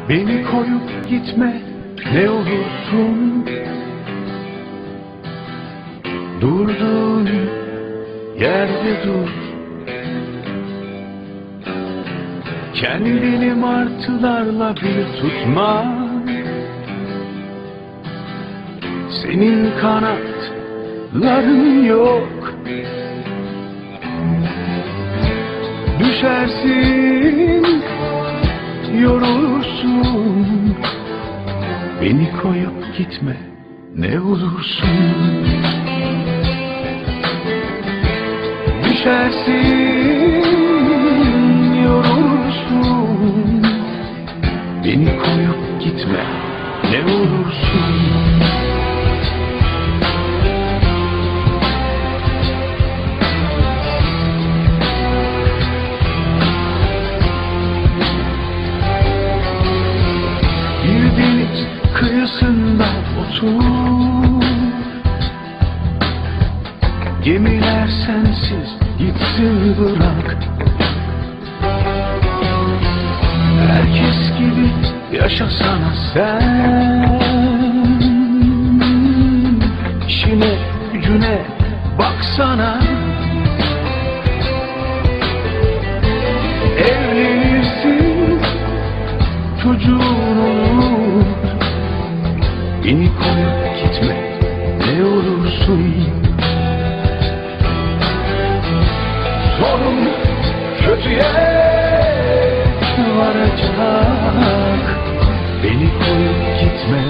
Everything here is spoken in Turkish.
Beni koyup gitme ne olursun. Durduğun yerde dur. Kendini martılarla bir tutma. Senin kanatların yok. Düşersin, yorulursun. Beni koyup gitme ne olursun. Düşersin, yorulursun. Beni koyup gitme ne olursun. Bir deniz kıyısında otur. Gemiler sensiz gitsin bırak. Herkes gibi yaşasana sen. İşine gücüne baksana. Evlenirsin, çocuğun olur. Beni koyup gitme ne olursun. Sonum kötüye varacak. Beni koyup gitme